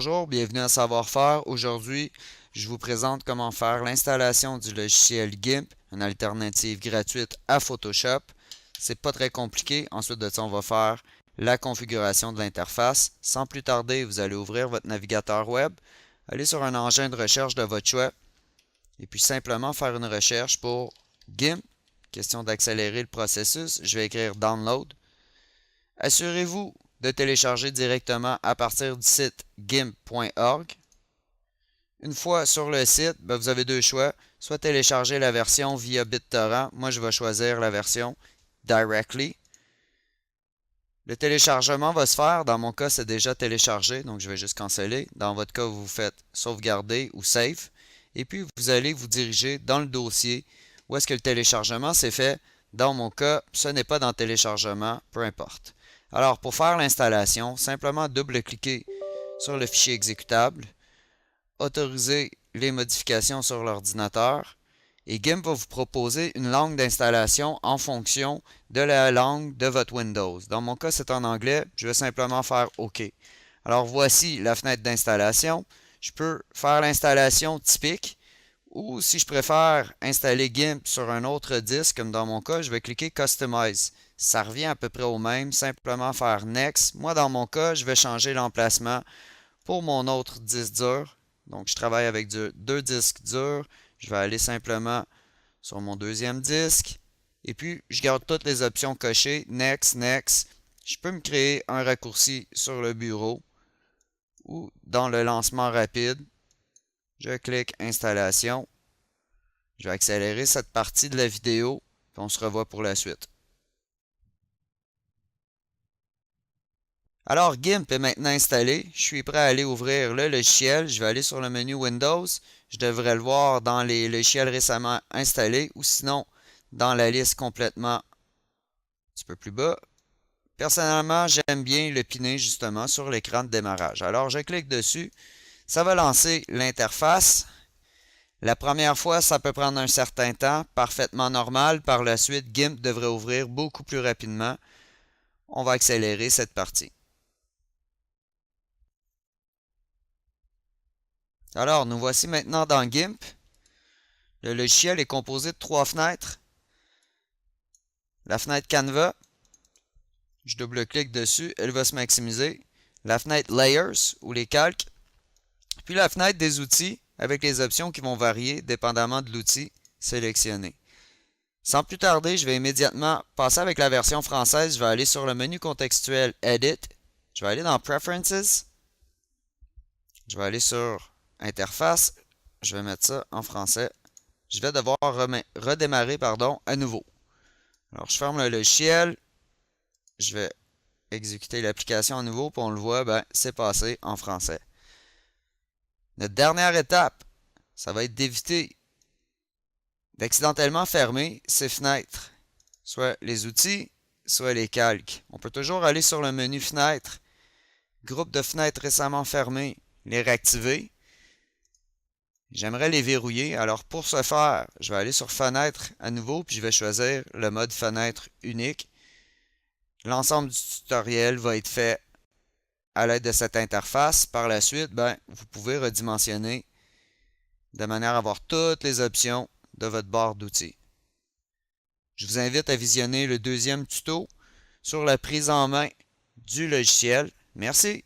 Bonjour, bienvenue à Savoir-faire. Aujourd'hui, je vous présente comment faire l'installation du logiciel GIMP, une alternative gratuite à Photoshop. C'est pas très compliqué. Ensuite de ça, on va faire la configuration de l'interface. Sans plus tarder, vous allez ouvrir votre navigateur web, aller sur un engin de recherche de votre choix et puis simplement faire une recherche pour GIMP. Question d'accélérer le processus, je vais écrire Download. Assurez-vous de télécharger directement à partir du site gimp.org. Une fois sur le site, vous avez deux choix. Soit télécharger la version via BitTorrent. Moi, je vais choisir la version Directly. Le téléchargement va se faire. Dans mon cas, c'est déjà téléchargé, donc je vais juste canceller. Dans votre cas, vous faites sauvegarder ou save. Et puis, vous allez vous diriger dans le dossier où est-ce que le téléchargement s'est fait. Dans mon cas, ce n'est pas dans téléchargement, peu importe. Alors, pour faire l'installation, simplement double-cliquer sur le fichier exécutable, autoriser les modifications sur l'ordinateur et GIMP va vous proposer une langue d'installation en fonction de la langue de votre Windows. Dans mon cas, c'est en anglais. Je vais simplement faire OK. Alors, voici la fenêtre d'installation. Je peux faire l'installation typique ou si je préfère installer GIMP sur un autre disque, comme dans mon cas, je vais cliquer Customize. Ça revient à peu près au même, simplement faire Next. Moi, dans mon cas, je vais changer l'emplacement pour mon autre disque dur. Donc, je travaille avec deux disques durs. Je vais aller simplement sur mon deuxième disque. Et puis, je garde toutes les options cochées. Next, Next. Je peux me créer un raccourci sur le bureau ou dans le lancement rapide. Je clique Installation. Je vais accélérer cette partie de la vidéo, puis on se revoit pour la suite. Alors, GIMP est maintenant installé. Je suis prêt à aller ouvrir le logiciel. Je vais aller sur le menu Windows. Je devrais le voir dans les logiciels récemment installés ou sinon dans la liste complètement un petit peu plus bas. Personnellement, j'aime bien le piner justement sur l'écran de démarrage. Alors, je clique dessus. Ça va lancer l'interface. La première fois, ça peut prendre un certain temps, parfaitement normal. Par la suite, GIMP devrait ouvrir beaucoup plus rapidement. On va accélérer cette partie. Alors, nous voici maintenant dans GIMP. Le logiciel est composé de trois fenêtres. La fenêtre Canva, je double-clique dessus, elle va se maximiser. La fenêtre Layers, ou les calques. Puis la fenêtre des outils, avec les options qui vont varier dépendamment de l'outil sélectionné. Sans plus tarder, je vais immédiatement passer avec la version française. Je vais aller sur le menu contextuel Edit. Je vais aller dans Preferences. Je vais aller sur Interface. Je vais mettre ça en français. Je vais devoir redémarrer à nouveau. Alors, je ferme le logiciel. Je vais exécuter l'application à nouveau. Puis on le voit, c'est passé en français. Notre dernière étape, ça va être d'éviter d'accidentellement fermer ces fenêtres, soit les outils, soit les calques. On peut toujours aller sur le menu Fenêtres, groupe de fenêtres récemment fermées, les réactiver. J'aimerais les verrouiller, alors pour ce faire, je vais aller sur Fenêtres à nouveau, puis je vais choisir le mode Fenêtre unique. L'ensemble du tutoriel va être fait à l'aide de cette interface. Par la suite, vous pouvez redimensionner de manière à avoir toutes les options de votre barre d'outils. Je vous invite à visionner le deuxième tuto sur la prise en main du logiciel. Merci.